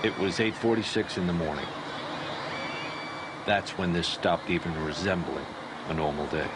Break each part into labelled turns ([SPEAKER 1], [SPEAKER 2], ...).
[SPEAKER 1] It was 8:46 in the morning. That's when this stopped even resembling a normal day.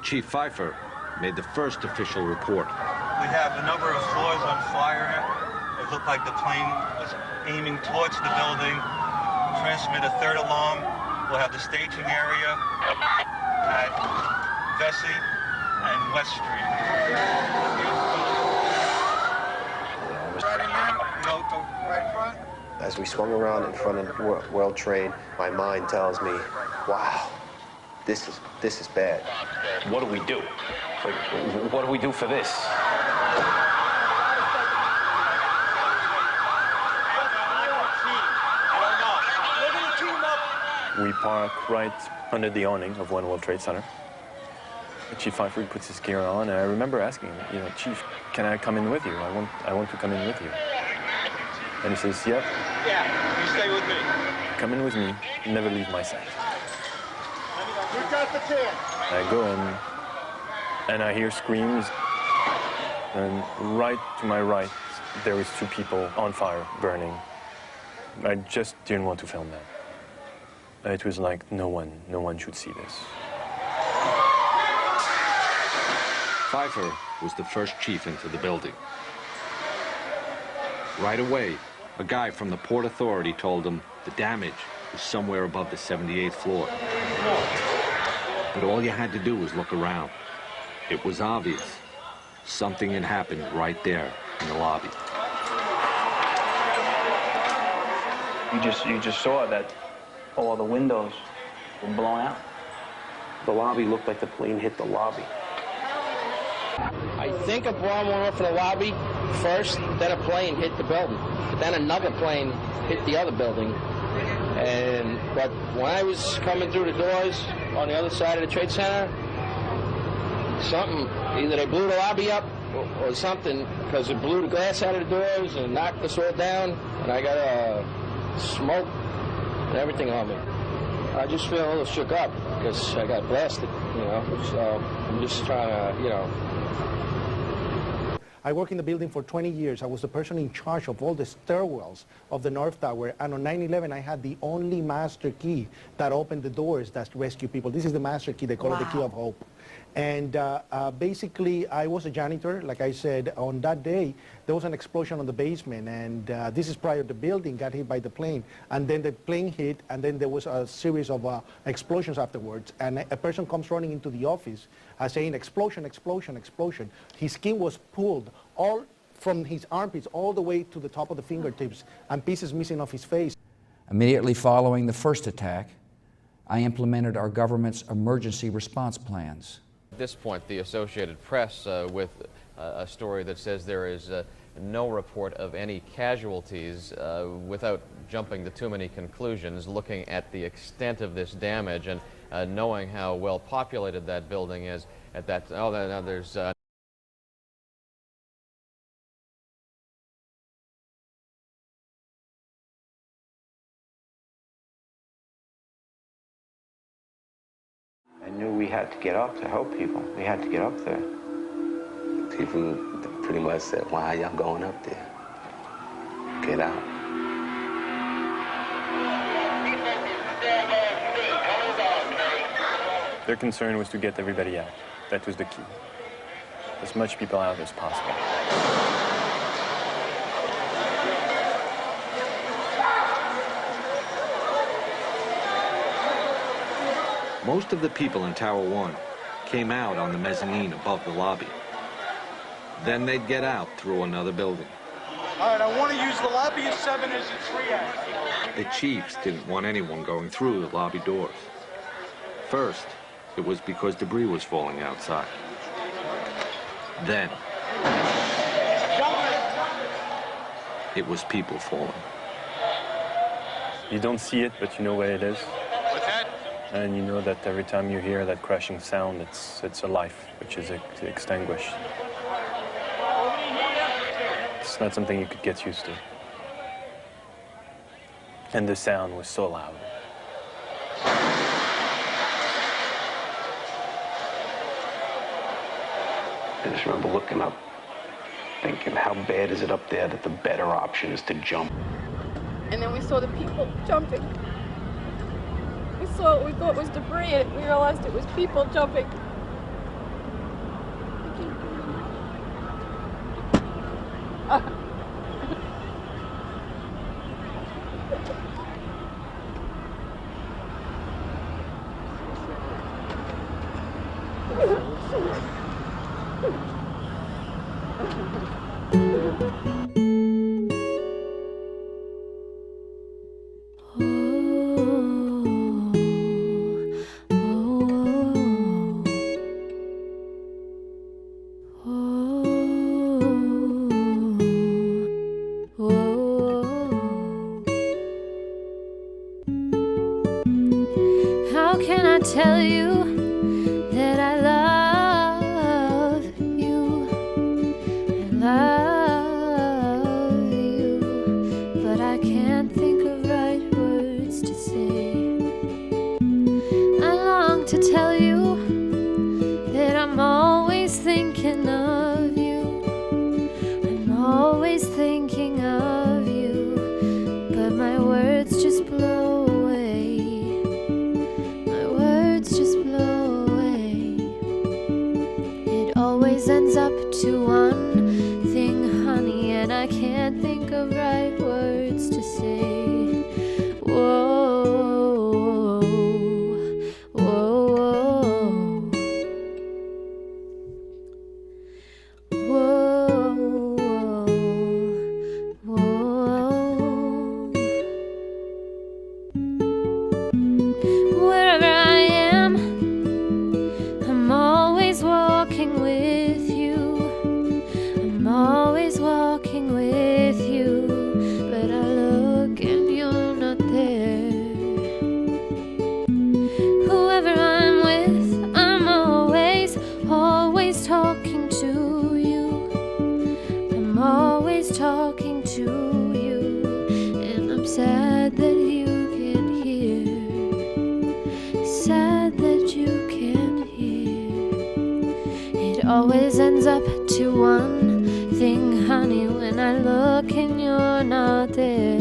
[SPEAKER 1] Chief Pfeiffer made the first official report.
[SPEAKER 2] We have a number of floors on fire. It looked like the plane was aiming towards the building. Transmit a third alarm. We'll have the staging area at Vesey and West Street. Right front.
[SPEAKER 3] As we swung around in front of World Trade, my mind tells me, wow, this is bad.
[SPEAKER 4] What do we do? Like, what do we do for this?
[SPEAKER 5] We park right under the awning of One World Trade Center. Chief Pfeiffer puts his gear on, and I remember asking him, Chief, can I come in with you? I want to come in with you. And he says, yep.
[SPEAKER 2] Yeah, you stay with me.
[SPEAKER 5] Come in with me, never leave my side.
[SPEAKER 2] You got the chance.
[SPEAKER 5] I go in, and I hear screams, and right to my right, there was 2 people on fire, burning. I just didn't want to film that. It was like, no one should see this.
[SPEAKER 1] Pfeiffer was the first chief into the building. Right away, a guy from the Port Authority told him the damage was somewhere above the 78th floor. But all you had to do was look around. It was obvious. Something had happened right there in the lobby.
[SPEAKER 6] You just saw that all the windows were blown out.
[SPEAKER 3] The lobby looked like the plane hit the lobby.
[SPEAKER 7] I think a bomb went off in the lobby first, then a plane hit the building. But then another plane hit the other building. But when I was coming through the doors on the other side of the Trade Center, either they blew the lobby up or something, because it blew the glass out of the doors and knocked us all down, and I got smoke and everything on me. I just feel a little shook up because I got blasted, so I'm just trying to,
[SPEAKER 8] I worked in the building for 20 years. I was the person in charge of all the stairwells of the North Tower. And on 9/11, I had the only master key that opened the doors that rescue people. This is the master key. They call it the key of hope. And basically, I was a janitor. Like I said, on that day, there was an explosion on the basement. And this is prior to the building got hit by the plane. And then the plane hit, and then there was a series of explosions afterwards. And a person comes running into the office saying, explosion, explosion, explosion. His skin was pulled all from his armpits all the way to the top of the fingertips, and pieces missing off his face.
[SPEAKER 9] Immediately following the first attack, I implemented our government's emergency response plans.
[SPEAKER 10] At this point, the Associated Press with a story that says there is no report of any casualties, without jumping to too many conclusions, looking at the extent of this damage and knowing how well populated that building is at that. Oh, now there's.
[SPEAKER 3] I knew we had to get up to help people. We had to get up there.
[SPEAKER 11] People pretty much said, why are y'all going up there? Get out.
[SPEAKER 5] Their concern was to get everybody out. That was the key. As much people out as possible.
[SPEAKER 1] Most of the people in Tower 1 came out on the mezzanine above the lobby. Then they'd get out through another building.
[SPEAKER 2] All right, I want to use the lobby of 7 as a triage.
[SPEAKER 1] The chiefs didn't want anyone going through the lobby doors. First, it was because debris was falling outside. Then, it was people falling.
[SPEAKER 5] You don't see it, but you know where it is. And you know that every time you hear that crashing sound, it's a life which is extinguished. It's not something you could get used to. And the sound was so loud.
[SPEAKER 12] I just remember looking up, thinking, how bad is it up there that the better option is to jump?
[SPEAKER 13] And then we saw the people jumping. We saw what we thought was debris, and we realized it was people jumping.
[SPEAKER 14] How can I tell you that I love you? I love you, but I can't think of right words to say. I long to tell you that I'm always thinking of you. I'm always thinking of you, but my words just blow away. My words just blow away. It always ends up to one thing, honey, and I can't think of right words to say. Whoa, whoa, whoa, whoa. Wherever I am, I'm always walking with you. I'm always walking with you, but I look and you're not there. Whoever I'm with, I'm always, always talking to you. I'm always talking to you, and I'm sad that you can't hear. Sad that you can't hear. It always ends up to one thing, honey, when I look and you're not there.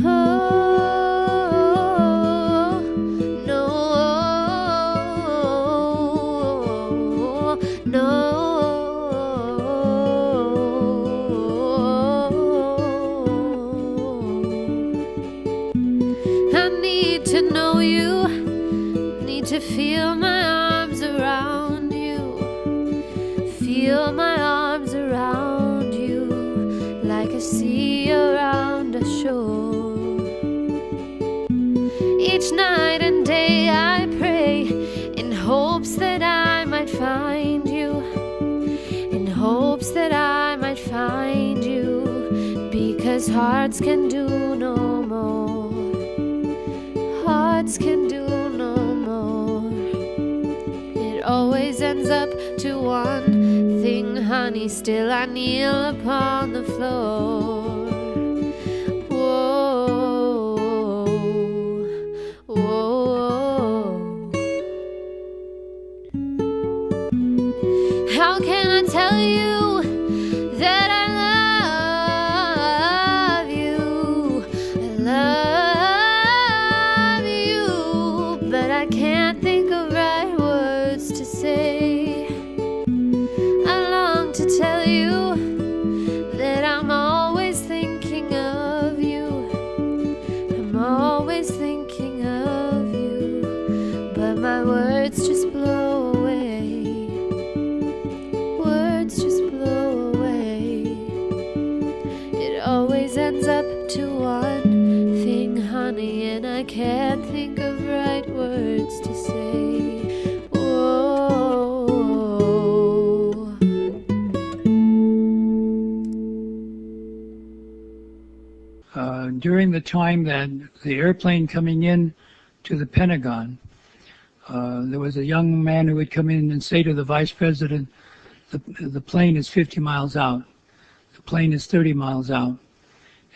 [SPEAKER 14] Oh, no, no. I need to know you, need to feel my arms around you, feel my arms around you, like a sea around a shore. Each night and day I pray, in hopes that I might find you, in hopes that I might find you, because hearts can do no more. Hearts can do no more. It always ends up to one thing, honey, still I kneel upon the floor. Whoa, whoa. How can I tell you that I love you? I love you, but I can't think of right words to say. I long to tell you that I'm always thinking of you. I'm always thinking of you, but my words just blow away.
[SPEAKER 15] during the time that the airplane coming in to the Pentagon, there was a young man who would come in and say to the vice president, the plane is 50 miles out, the plane is 30 miles out.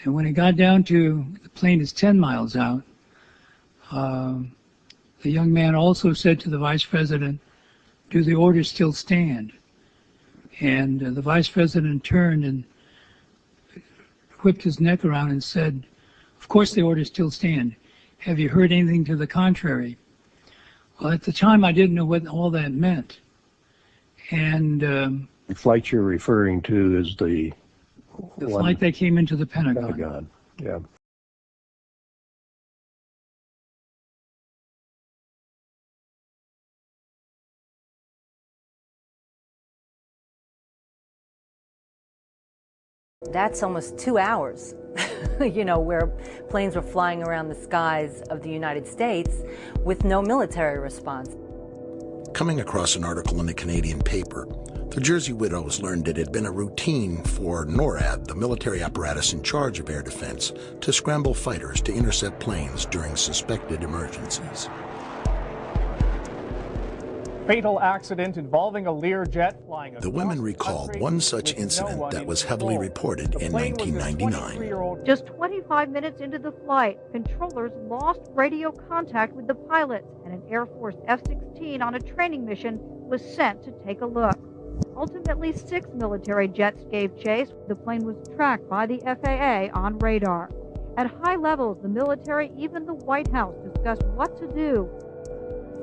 [SPEAKER 15] And when it got down to the plane is 10 miles out, the young man also said to the vice president, do the orders still stand? And the vice president turned and whipped his neck around and said, of course the orders still stand. Have you heard anything to the contrary? Well, at the time I didn't know what all that meant. And
[SPEAKER 16] the flight you're referring to is the
[SPEAKER 15] flight that came into the Pentagon.
[SPEAKER 16] Pentagon, yeah.
[SPEAKER 17] That's almost 2 hours, you know, where planes were flying around the skies of the United States with no military response.
[SPEAKER 18] Coming across an article in a Canadian paper, the Jersey widows learned it had been a routine for NORAD, the military apparatus in charge of air defense, to scramble fighters to intercept planes during suspected emergencies.
[SPEAKER 19] Fatal accident involving a Learjet flying across
[SPEAKER 18] the women recalled one such incident that was heavily reported in 1999.
[SPEAKER 20] Just 25 minutes into the flight, controllers lost radio contact with the pilots, and an Air Force F-16 on a training mission was sent to take a look. Ultimately, 6 military jets gave chase. The plane was tracked by the FAA on radar. At high levels, the military, even the White House, discussed what to do.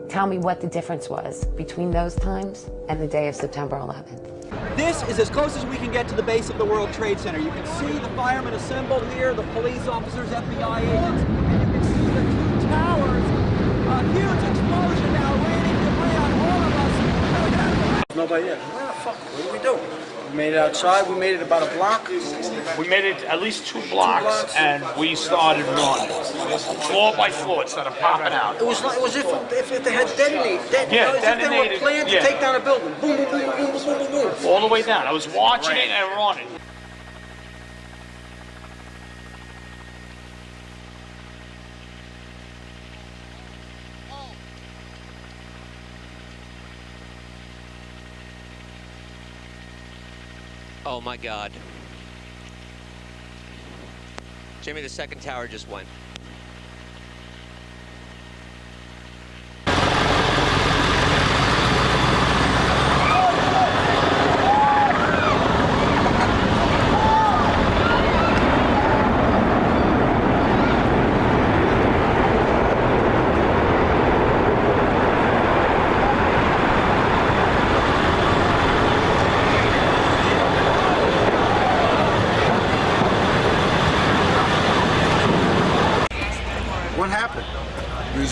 [SPEAKER 21] Tell me what the difference was between those times and the day of September 11th.
[SPEAKER 22] This is as close as we can get to the base of the World Trade Center. You can see the firemen assembled here, the police officers, FBI agents, and you can see the 2 towers. A huge explosion now raining debris on all of us.
[SPEAKER 23] Nobody there. Where the fuck? What do we do? We made it outside. We made it about a block.
[SPEAKER 24] We made it at least 2 blocks, and we started running. Floor by floor, it started popping out.
[SPEAKER 23] It was if they had detonated.
[SPEAKER 24] Yeah,
[SPEAKER 23] as if they were planned to take down a building. Boom, boom, boom, boom, boom, boom, boom, boom.
[SPEAKER 24] All the way down. I was watching it and running.
[SPEAKER 25] Oh my God. Jimmy, the second tower just went.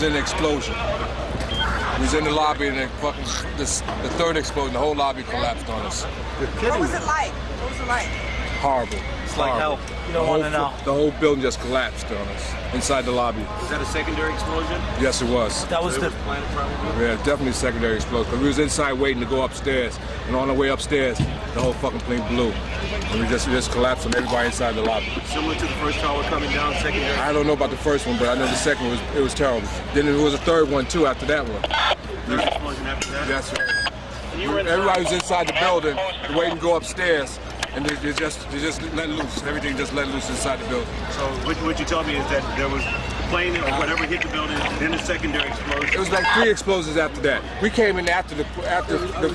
[SPEAKER 26] In the explosion. We was in the lobby and then fucking the third explosion, the whole lobby collapsed on us.
[SPEAKER 23] What was it like? What was it like?
[SPEAKER 26] Horrible.
[SPEAKER 23] It's like hell. You don't want to know.
[SPEAKER 26] The whole building just collapsed on us inside the lobby.
[SPEAKER 23] Was that a secondary explosion?
[SPEAKER 26] Yes, it was.
[SPEAKER 23] That was the
[SPEAKER 26] planet, probably? Yeah, definitely a secondary explosion. Because we was inside waiting to go upstairs, and on the way upstairs, the whole fucking plane blew. And we just collapsed on everybody inside the lobby.
[SPEAKER 23] Similar to the first tower coming down, secondary?
[SPEAKER 26] I don't know about the first one, but I know the second it was terrible. Then there was a third one too after that one.
[SPEAKER 23] Third explosion after that?
[SPEAKER 26] That's right. Everybody was inside the building, waiting to go upstairs. And they just let loose. Everything just let loose inside the building.
[SPEAKER 23] So what you told me is that there was a plane or whatever hit the building, then a secondary explosion.
[SPEAKER 26] It was like 3 explosions after that. We came in after the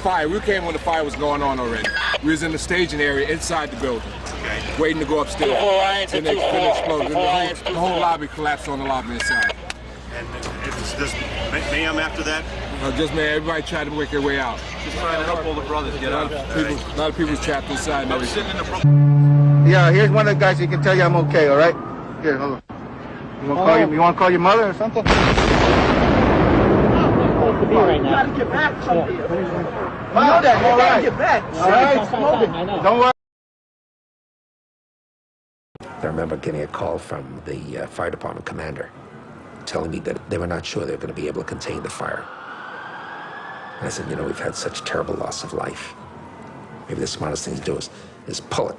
[SPEAKER 26] fire. We came when the fire was going on already. We was in the staging area inside the building, waiting to go upstairs. And they exploded. The whole lobby collapsed on the lobby inside.
[SPEAKER 23] And it's just mayhem after that?
[SPEAKER 26] Just man, everybody tried to work their way out.
[SPEAKER 23] Just trying to help all the brothers get out.
[SPEAKER 26] A lot of people trapped inside and everything.
[SPEAKER 23] Yeah, here's one of the guys who can tell you I'm okay, all right? Here, hold on. You want to call your mother or something? You gotta get back from here. You know that, you gotta get back. All right, don't worry.
[SPEAKER 3] I remember getting a call from the fire department commander telling me that they were not sure they were going to be able to contain the fire. And I said, you know, we've had such terrible loss of life. Maybe the smartest thing to do is pull it.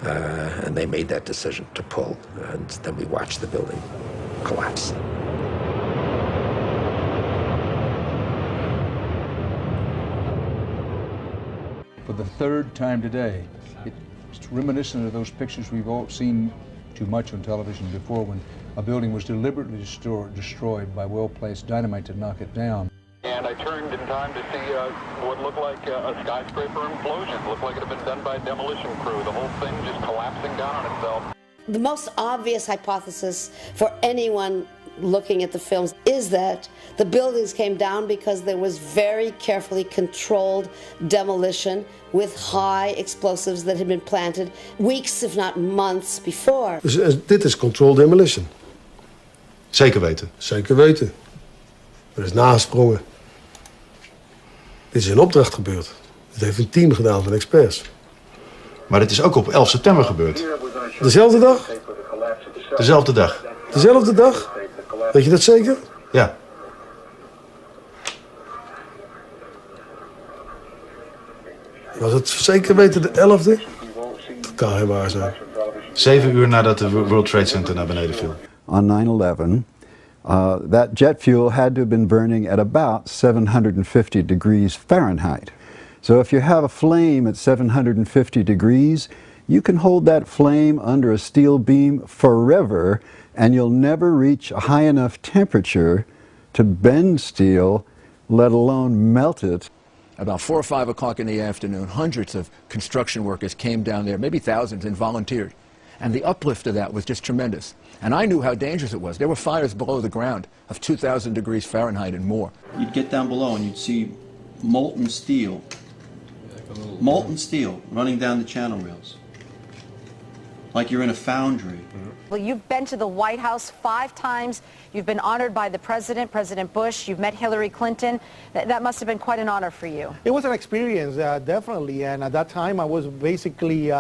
[SPEAKER 3] and they made that decision to pull, and then we watched the building collapse.
[SPEAKER 4] For the third time today, it's reminiscent of those pictures we've all seen too much on television before, when a building was deliberately destroyed by well-placed dynamite to knock it down.
[SPEAKER 6] And I turned in time to see what looked like a skyscraper implosion. It looked like it had been done by a demolition crew. The whole thing just collapsing down on itself.
[SPEAKER 7] The most obvious hypothesis for anyone looking at the films is that the buildings came down because there was very carefully controlled demolition with high explosives that had been planted weeks, if not months, before.
[SPEAKER 8] Dus dit is controlled demolition.
[SPEAKER 9] Zeker weten?
[SPEAKER 8] Zeker weten. Er is nagesprongen. Dit is in opdracht gebeurd. Dit heeft een team gedaan van experts.
[SPEAKER 9] Maar dit is ook op 11 september gebeurd.
[SPEAKER 8] Dezelfde dag?
[SPEAKER 9] Dezelfde dag.
[SPEAKER 8] Dezelfde dag? Weet je dat zeker?
[SPEAKER 9] Ja.
[SPEAKER 8] Was het zeker weten de 11e? Dat kan geen waar zijn.
[SPEAKER 9] 7 uur nadat de World Trade Center naar beneden viel.
[SPEAKER 10] On 9/11, that jet fuel had to have been burning at about 750 degrees Fahrenheit. So if you have a flame at 750 degrees, you can hold that flame under a steel beam forever, and you'll never reach a high enough temperature to bend steel, let alone melt it.
[SPEAKER 27] About 4 or 5 o'clock in the afternoon, hundreds of construction workers came down there, maybe thousands, and volunteered. And the uplift of that was just tremendous. And I knew how dangerous it was. There were fires below the ground of 2,000 degrees Fahrenheit and more.
[SPEAKER 28] You'd get down below and you'd see molten steel running down the channel rails, like you're in a foundry.
[SPEAKER 29] Well, you've been to the White House 5 times. You've been honored by the president, President Bush. You've met Hillary Clinton. That must have been quite an honor for you.
[SPEAKER 23] It was an experience, definitely. And at that time, I was basically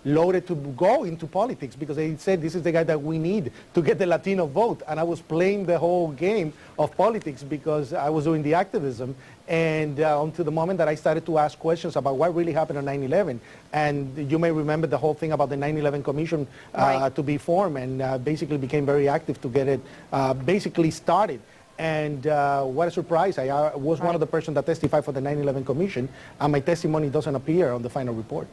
[SPEAKER 23] loaded to go into politics because they said this is the guy that we need to get the Latino vote. And I was playing the whole game of politics because I was doing the activism. And until the moment that I started to ask questions about what really happened on 9/11. And you may remember the whole thing about the 9/11 Commission to be formed, and basically became very active to get it basically started. And what a surprise. I was one of the persons that testified for the 9/11 Commission, and my testimony doesn't appear on the final report.